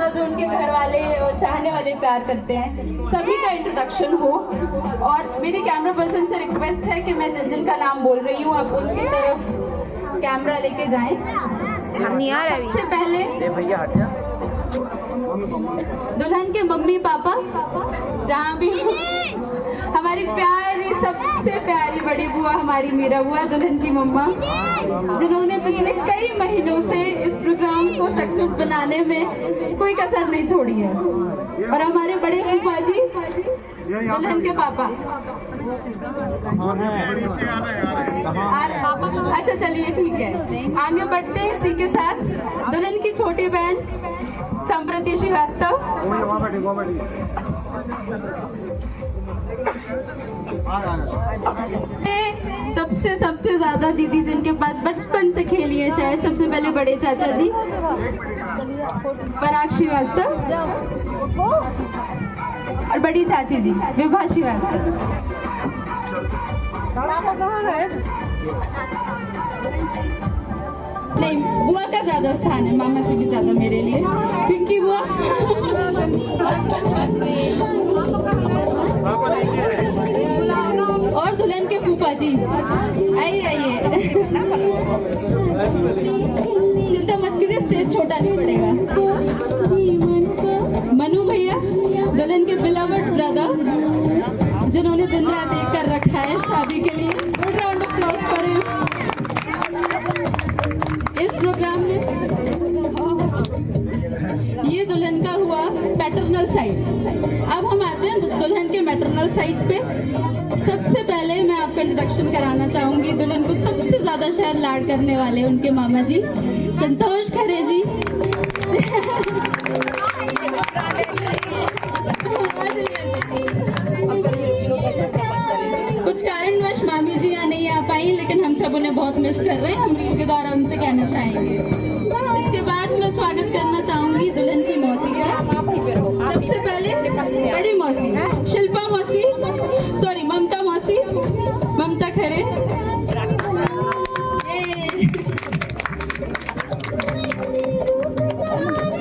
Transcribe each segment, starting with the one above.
जो उनके घर वाले और चाहने वाले प्यार करते हैं, सभी का इंट्रोडक्शन हो। और मेरे कैमरा पर्सन से रिक्वेस्ट है कि मैं जिन का नाम बोल रही हूँ आप उनकी तरफ कैमरा लेके जाएं। हम नहीं आ रहे सबसे पहले भैया हट जा। दुल्हन के मम्मी पापा जहाँ भी हो, हमारी प्यारी सबसे प्यारी बड़ी बुआ हमारी मीरा बुआ दुल्हन की मम्मा, जिन्होंने पिछले कई महीनों से इस प्रोग्राम को सक्सेस बनाने में कोई कसर नहीं छोड़ी है। और हमारे बड़े फूफा जी दुल्हन के पापा। अच्छा चलिए ठीक है, आगे बढ़ते हैं। इसी के साथ दुल्हन की छोटी बहन संप्रति श्रीवास्तव, सबसे ज्यादा दीदी जिनके पास बचपन से खेली है शायद, सबसे पहले बड़े चाचा जी पराग श्रीवास्तव और बड़ी चाची जी विभा श्रीवास्तव। नहीं, बुआ का ज्यादा स्थान है, मामा से भी ज्यादा मेरे लिए। पिंकी बुआ और दुल्हन के फूफा जी। आइए चिंता मत कीजिए, स्टेज छोटा नहीं पड़ेगा। मनु भैया दुल्हन के बिलवड ब्रदर, जिन्होंने दिन रात एक कर रखा है शादी के लिए। Good round of applause for him. इस प्रोग्राम में ये दुल्हन का हुआ पैटर्नल साइड। अब हम आते हैं दुल्हन के मैटरनल साइड पे। सबसे पहले मैं आपका इंट्रोडक्शन कराना चाहूंगी दुल्हन को सबसे ज्यादा शायद लाड करने वाले उनके मामा जी संतोष खरे जी। कुछ कारणवश मामी जी यहाँ नहीं आ पाई, लेकिन हम सब उन्हें बहुत मिस कर रहे हैं। हम रील के द्वारा उनसे कहना चाहेंगे। इसके बाद मैं स्वागत करना चाहूंगी दुल्हन की मौसी का। सबसे पहले बड़ी मौसी शिल्पा मौसी, सॉरी ममता मौसी, ममता खरे।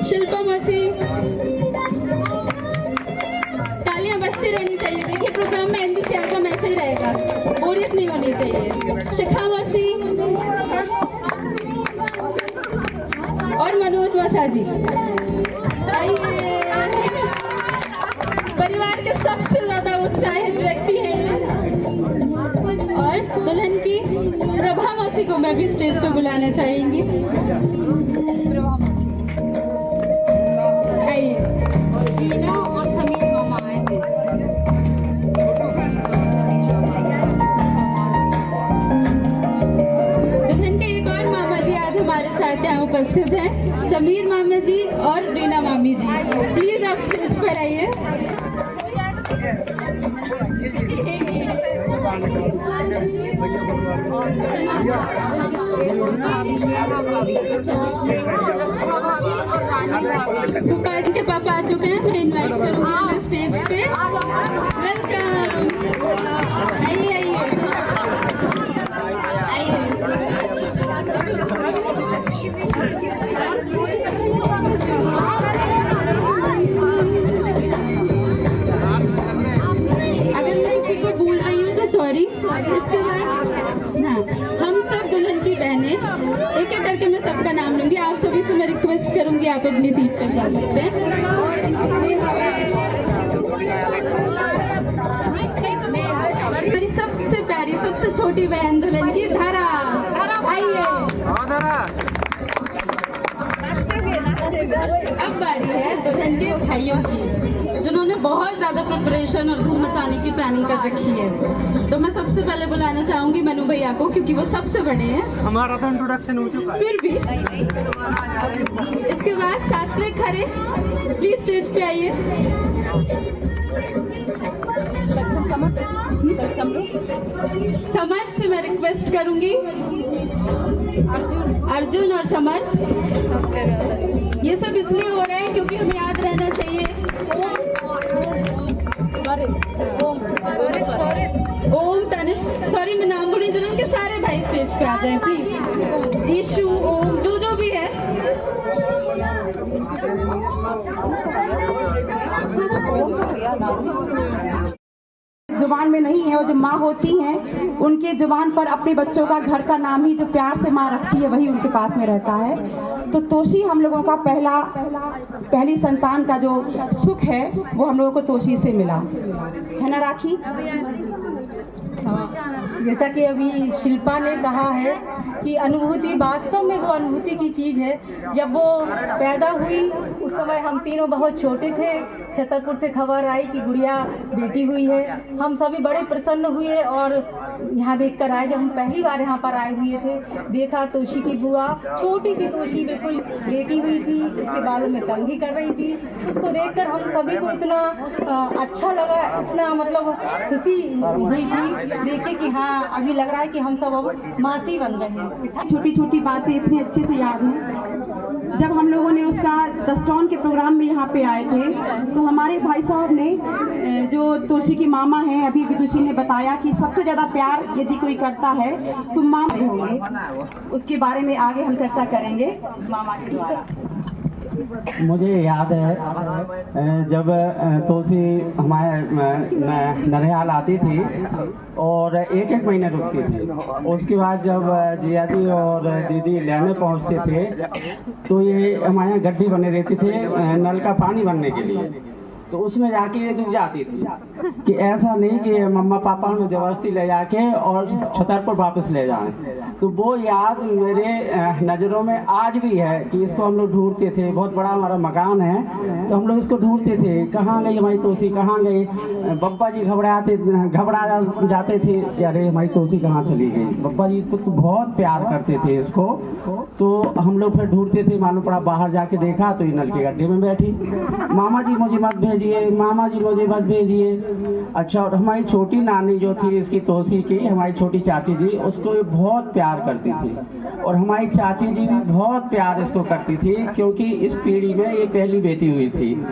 शिल्पा मौसी, तालियां बजती रहनी चाहिए। देखिए प्रोग्राम में एंथुसियाज्म ऐसे ही रहेगा, बोरियत नहीं होनी चाहिए। शिखा मौसी और मनोज मौसा जी। परिवार के सबसे ज्यादा उत्साहित व्यक्ति हैं। और दुल्हन की प्रभा मौसी को मैं भी स्टेज पे बुलाना चाहेंगी। आइए। टीना और समीर मामा आए थे। दुल्हन के एक और मामा जी आज हमारे साथ यहाँ उपस्थित हैं, समीर मामा जी और रीना मामी जी। प्लीज आप स्टेज पर आइए। भूपाल के पापा आ चुके हैं, मैं इनवाइट करूंगी उन्हें स्टेज पे। वेलकम। आइए अगर मैं किसी को भूल रही हूँ तो सॉरी। इसके बाद हाँ, हम सब दुल्हन की बहनें, एक एक करके मैं सबका नाम लूंगी। आप सभी से मैं रिक्वेस्ट करूंगी आप अपनी सीट पर जा सकते हैं। मेरी सबसे प्यारी सबसे छोटी बहन दुल्हन की धारा, आइए। अब बारी है दुल्हन के भाइयों की, जिन्होंने बहुत ज्यादा प्रिपरेशन और धूम मचाने की प्लानिंग कर रखी है। तो मैं सबसे पहले बुलाना चाहूंगी मनु भैया को, क्योंकि वो सबसे बड़े हैं। हमारा तो इंट्रोडक्शन हो चुका है। फिर भी इसके बाद सात्विक खरे, प्लीज स्टेज पे आइए। समर से मैं रिक्वेस्ट करूंगी, अर्जुन और समर। ये सब इसलिए हो रहा है क्योंकि हमें याद रहना चाहिए। ओम, तनिष्क, सॉरी मैं नाम बोली। दुल्हन के सारे भाई स्टेज पे आ जाएं प्लीज। ईशु, ओम, जो भी है। जुबान में नहीं है, और जो माँ होती हैं उनके जुबान पर अपने बच्चों का घर का नाम ही जो प्यार से माँ रखती है वही उनके पास में रहता है। तो तोशी हम लोगों का पहली संतान का जो सुख है वो हम लोगों को तोशी से मिला है ना राखी। जैसा कि अभी शिल्पा ने कहा है कि अनुभूति वास्तव में वो अनुभूति की चीज़ है। जब वो पैदा हुई उस समय हम तीनों बहुत छोटे थे। छतरपुर से खबर आई कि गुड़िया बेटी हुई है। हम सभी बड़े प्रसन्न हुए और यहाँ देख कर आए। जब हम पहली बार यहाँ पर आए हुए थे, देखा तोशी की बुआ, छोटी सी तोशी बिल्कुल लेटी हुई थी, उसके बालों में कंघी कर रही थी। उसको देखकर हम सभी को इतना अच्छा लगा, इतना मतलब खुशी हुई थी देखे कि हाँ अभी लग रहा है कि हम सब अब मासी बन रहे हैं। छोटी छोटी बातें इतनी अच्छे से याद हैं। जब हम लोगों ने उसका दस्टॉन के प्रोग्राम में यहाँ पे आए थे तो हमारे भाई साहब ने, जो तोशी की मामा हैं, अभी विदुषी ने बताया कि सबसे ज़्यादा प्यार यदि कोई करता है तो मामा होंगे। उसके बारे में आगे हम चर्चा करेंगे मामा के द्वारा। मुझे याद है जब तोशी हमारे ननिहाल आती थी और एक एक महीने रुकती थी। उसके बाद जब जिया जी और दीदी लेने पहुंचते थे तो ये हमारे यहाँ गड्ढी बने रहती थे नल का पानी भरने के लिए। तो उसमें जाके ये रुक जाती थी कि ऐसा नहीं कि मम्मा पापा हमें जबरदस्ती ले जाके और छतरपुर वापस ले जाएं। तो वो याद मेरे नज़रों में आज भी है कि इसको हम लोग ढूंढते थे। बहुत बड़ा हमारा मकान है तो हम लोग इसको ढूंढते थे, कहाँ गई हमारी तोशी, कहाँ गई। बब्बा जी घबरा जाते थे कि अरे हमारी तोशी कहाँ चली गई। बब्बा जी तो बहुत प्यार करते थे इसको। तो हम लोग फिर ढूंढते थे, मालूम पड़ा बाहर जाके देखा तो ये नल के गड्ढे में बैठी। मामा जी मुझे मत भेजिए, मामा जी मुझे मत भेजिए। अच्छा, और हमारी छोटी नानी जो थी इसकी तोशी की, हमारी छोटी चाची जी, उसको ये बहुत प्यार करती थी। और हमारी चाची जी भी बहुत प्यार इसको करती थी क्योंकि इस पीढ़ी में ये पहली बेटी हुई थी।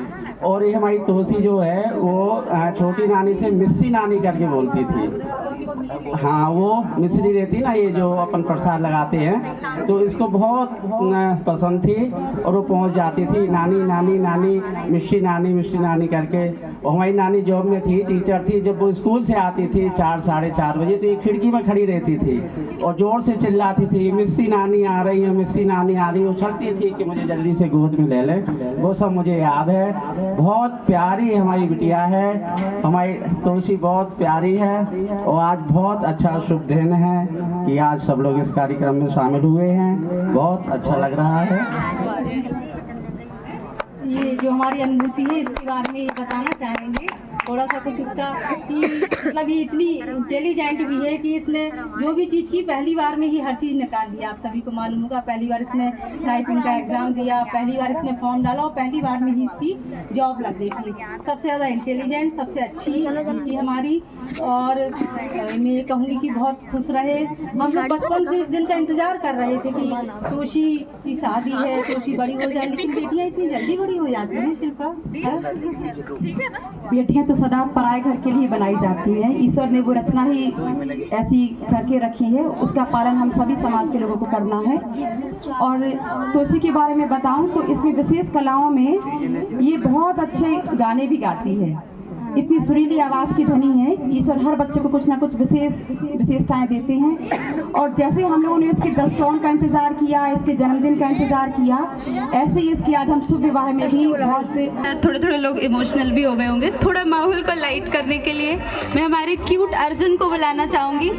और ये हमारी तोशी जो है वो छोटी नानी से मिस्सी नानी करके बोलती थी। हाँ, वो मिश्री रहती ना, ये जो अपन प्रसाद लगाते हैं, तो इसको बहुत पसंद थी और वो पहुंच जाती थी नानी नानी नानी, मिश्री नानी करके। और हमारी नानी जॉब में थी, टीचर थी। जब वो स्कूल से आती थी 4 साढ़े 4 बजे तो ये खिड़की में खड़ी रहती थी और जोर से चिल्लाती थी, मिस्सी नानी आ रही है, मिस्सी नानी आ रही है। उछलती थी कि मुझे जल्दी से गोद में ले ले। वो सब मुझे याद है। बहुत प्यारी हमारी बिटिया है, हमारी तोशी बहुत प्यारी है। और आज बहुत अच्छा शुभ दिन है कि आज सब लोग इस कार्यक्रम में शामिल हुए हैं। बहुत अच्छा लग रहा है। ये जो हमारी अनुभूति है इसके बारे में ये बताना चाहेंगे थोड़ा सा कुछ उसका कि मतलब ये इतनी इंटेलिजेंट भी है कि इसने जो भी चीज़ की पहली बार में ही हर चीज़ निकाल दिया। आप सभी को मालूम होगा, पहली बार इसने टाइपिंग का एग्ज़ाम दिया, पहली बार इसने फॉर्म डाला और पहली बार में ही इसकी जॉब लग गई थी। सबसे ज़्यादा इंटेलिजेंट, सबसे अच्छी की हमारी। और मैं ये कहूँगी कि बहुत खुश रहे। हम लोग बचपन से इस दिन का इंतज़ार कर रहे थे कि तोशी की शादी है, तोशी बड़ी हो जाए, लेकिन बेटियाँ इतनी जल्दी बड़ी हो जाती हैं। शिल्पा, बेटियां तो सदा पराए घर के लिए बनाई जाती हैं। ईश्वर ने वो रचना ही ऐसी करके रखी है, उसका पालन हम सभी समाज के लोगों को करना है। और तोशी के बारे में बताऊं तो इसमें विशेष कलाओं में ये बहुत अच्छे गाने भी गाती है। इतनी सुरीली आवाज़ की धनी है। ईश्वर हर बच्चे को कुछ ना कुछ विशेषताएं देते हैं। और जैसे हम लोगों ने इसके दस्तान का इंतजार किया, इसके जन्मदिन का इंतजार किया, ऐसे ही इसकी आज हम शुभ विवाह में भी बहुत थोड़े लोग इमोशनल भी हो गए होंगे। थोड़ा माहौल को लाइट करने के लिए मैं हमारे क्यूट अर्जुन को बुलाना चाहूंगी।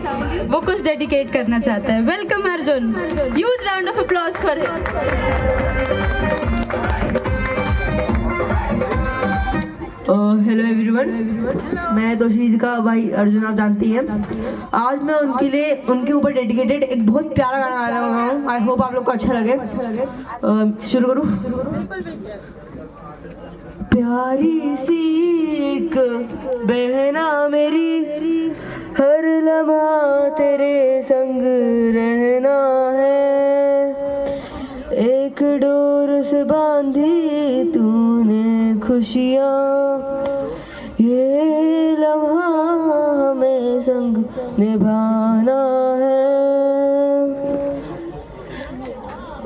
वो कुछ डेडिकेट करना चाहता है। Welcome Arjun, huge round of applause for hello everyone, मैं तोशी जी का भाई अर्जुन, आप जानती हैं। आज मैं उनके लिए, उनके ऊपर डेडिकेटेड एक बहुत प्यारा गाना गा रहा हूँ। आई होप आप लोग को अच्छा लगे। शुरू करूँ। प्यारी सी एक बहना मेरी, हर लम्हा तेरे संग रहना है। एक डोर से बांधी तूने खुशियाँ, ये लम्हा हमें संग निभाना है।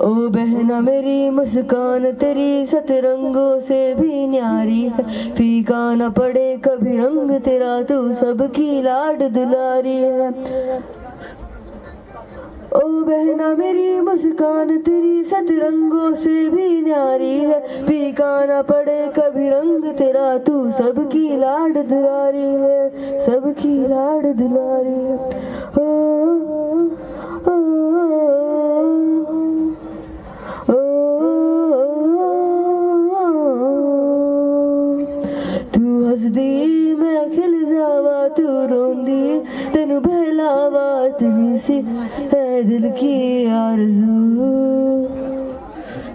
ओ बहना बहना मेरी मुस्कान तेरी सतरंगों से भी न्यारी है, फीका न पड़े कभी रंग तेरा, तू सबकी लाड दुलारी है। ओ बहना मेरी मुस्कान तेरी सतरंगों से भी न्यारी है, फीका न पड़े कभी रंग तेरा, तू सबकी लाड दुलारी है, सबकी लाड दुलारी है। ओ, तू हसदी मैं खिल जावा, तू रोंदी तेन बहलावा, इतनी सी है दिल की आरज़ू।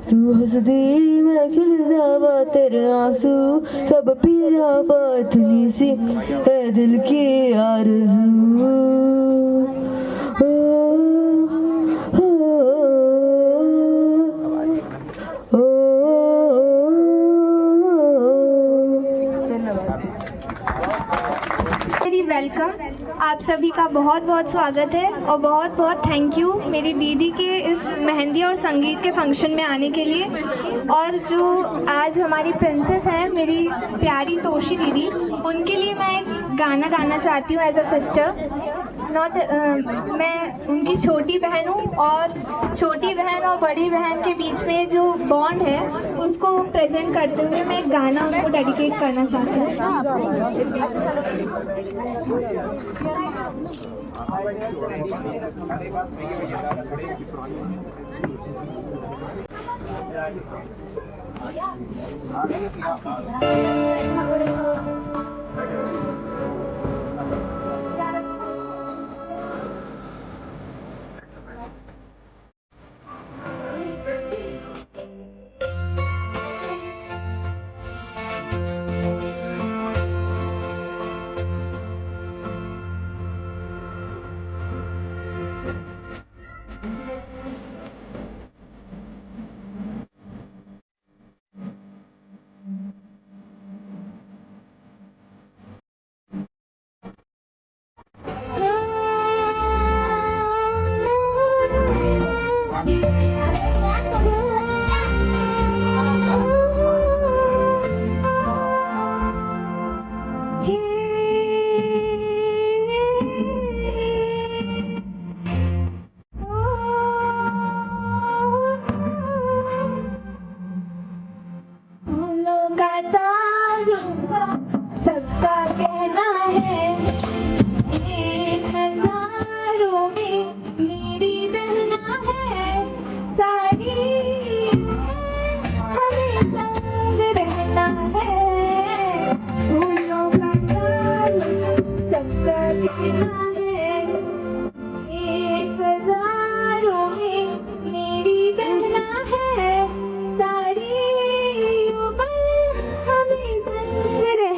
तू हसदी मैं खिल जावा, तेरे आंसू सब पी जावा, इतनी सी है दिल की आरज़ू। वेरी वेलकम, आप सभी का बहुत बहुत स्वागत है और बहुत बहुत थैंक यू मेरी दीदी के इस मेहंदी और संगीत के फंक्शन में आने के लिए। और जो आज हमारी प्रिंसेस है मेरी प्यारी तोशी दीदी, उनके लिए मैं एक गाना गाना चाहती हूँ एज अ सिस्टर। मैं उनकी छोटी बहन हूँ और छोटी बहन और बड़ी बहन के बीच में जो बॉन्ड है उसको प्रेजेंट करते हुए मैं एक गाना उनको डेडिकेट करना चाहती हूँ। सबका कहना है एक हजारों में मेरी बहना है सारी, हमें संग रहना है। फूलों का ताल्लुक सबका कहना है एक हजारों में मेरी बहना है सारी, हमें संग रहना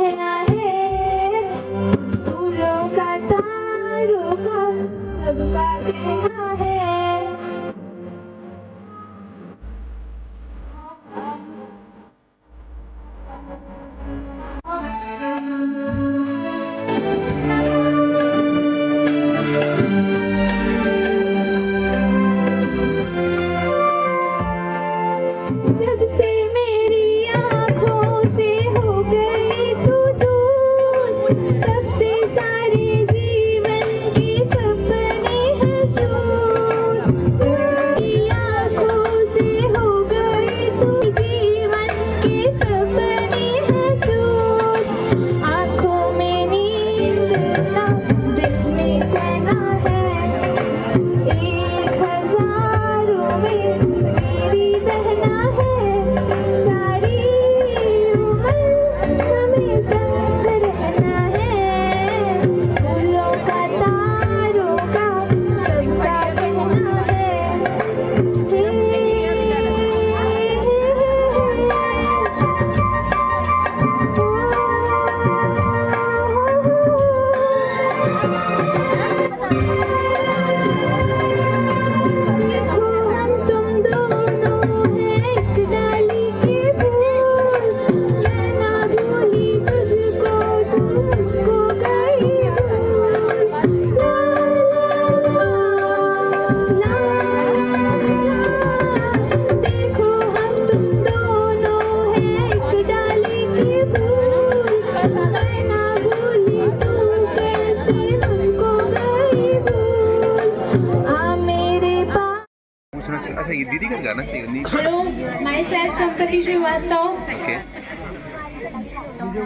प्रति श्रीवास्तव।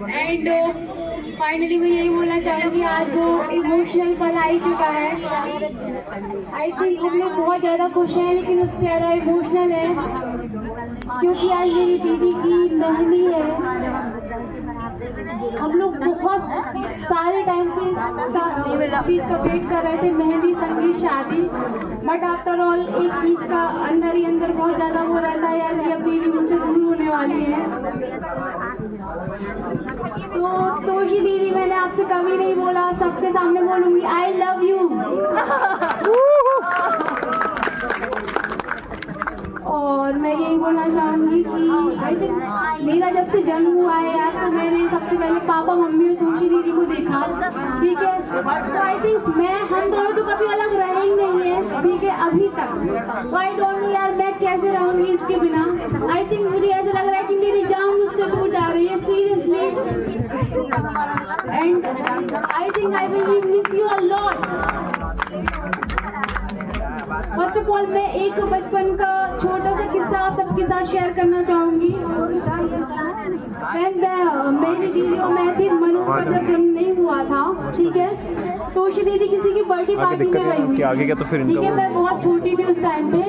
एंड फाइनली मैं यही बोलना चाहूँगी, आज वो इमोशनल पल आ ही चुका है। आई थिंक हम लोग बहुत ज़्यादा खुश हैं, लेकिन उससे ज़्यादा इमोशनल है क्योंकि आज मेरी दीदी की मेहंदी है। हम लोग बहुत सारे टाइम से इस चीज़ का वेट कर रहे थे, मेहंदी, संगीत, शादी। बट आफ्टर ऑल एक चीज़ का अंदर ही अंदर बहुत ज़्यादा वो रहता है यार कि अब दीदी मुझसे दूर होने वाली है। तो ही दीदी, मैंने आपसे कभी नहीं बोला, सबके सामने बोलूँगी आई लव यू। और मैं यही बोलना चाहूँगी कि आई थिंक मेरा जब से जन्म हुआ है यार, तो मैंने सबसे पहले पापा, मम्मी और तुलसी दीदी को देखा, ठीक है। तो आई थिंक हम दोनों तो कभी अलग रहे ही नहीं है, ठीक है, अभी तक। आई डोंट नो यार मैं कैसे रहूँगी इसके बिना। आई थिंक मुझे ऐसा लग रहा है कि मेरी जान मुझसे दूर जा रही है, seriously. And I think I will miss you a lot. First of all मैं एक बचपन का छोटा सा किस्सा आप सबके साथ शेयर करना चाहूँगी। मेरी दीदी और मैं थी, मनु का जब जन्म नहीं हुआ था, ठीक है, तो उसी दीदी किसी की बर्थडे पार्टी में गई हुई, ठीक है, मैं बहुत छोटी थी उस टाइम पे।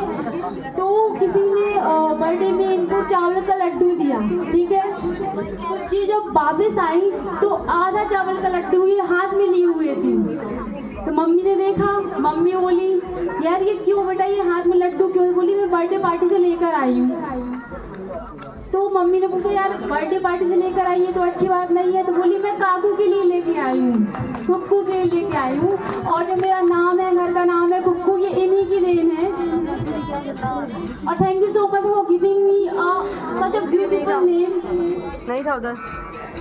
तो किसी ने बर्थडे में इनको चावल का लड्डू दिया, ठीक है। तो जी जब वापस आई तो आधा चावल का लड्डू ये हाथ में लिए हुए थी। तो मम्मी ने देखा, मम्मी बोली यार ये क्यों बेटा, ये हाथ में लड्डू क्यों? बोली मैं बर्थडे पार्टी से लेकर आई हूँ। तो मम्मी ने पूछा यार बर्थडे पार्टी से लेकर आई है तो अच्छी बात नहीं है। तो बोली मैं काकू के लिए लेके आई हूँ, कुक्कू के लिए लेके आई हूँ, और जो मेरा नाम है, घर का नाम है कुक्कू, ये इन्हीं की देन है। और thank you so much for giving me such a beautiful name. नहीं था उधर।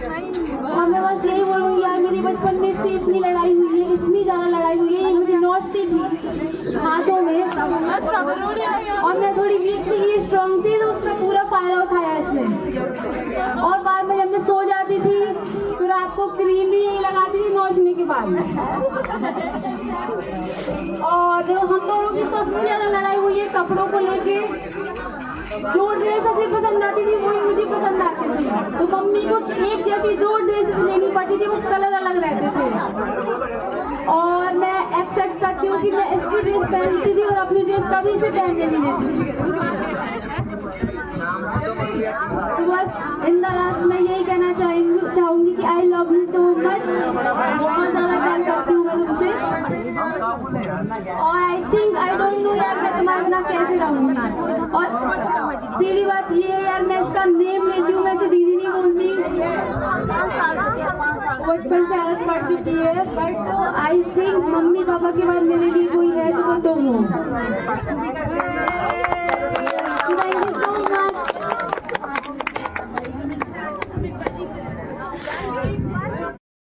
और मैं बस यही बोलूँगी यार, मेरी बचपन में इससे इतनी लड़ाई हुई है, इतनी ज़्यादा लड़ाई हुई है, ये मुझे नोचती थी हाथों में, और मैं थोड़ी वीक थी, ये स्ट्रांग थी, तो उसका पूरा फायदा उठाया इसने। और बाद में जब मैं सो जाती थी तो रात को क्रीम भी यही लगाती थी नोचने के बाद। और हम दोनों की सबसे ज़्यादा लड़ाई हुई है कपड़ों को लेके। जो ड्रेस ऐसे पसंद आती थी वही मुझे पसंद आती थी, तो मम्मी को एक जैसी 2 ड्रेसेस लेनी पड़ती थी, बस कलर अलग रहते थे। और मैं एक्सेप्ट करती हूँ कि मैं इसकी ड्रेस पहनती थी और अपनी ड्रेस कभी से पहनने नहीं देती। तो बस इन दराज मैं यही कहना चाहूँगी कि I love you so much. बहुत ज़्यादा प्यार करती हूँ मैं तुमसे। और I think I don't know यार मैं तुम्हारे बिना कैसे रहूँगी। और सीधी बात ये है यार, मैं इसका नेम लेती हूँ, मैं इसे दीदी नहीं बोलती, बचपन से आदत पड़ चुकी है। But I think mummy papa के बाद मेरे लिए कोई है तो वो तुम हो।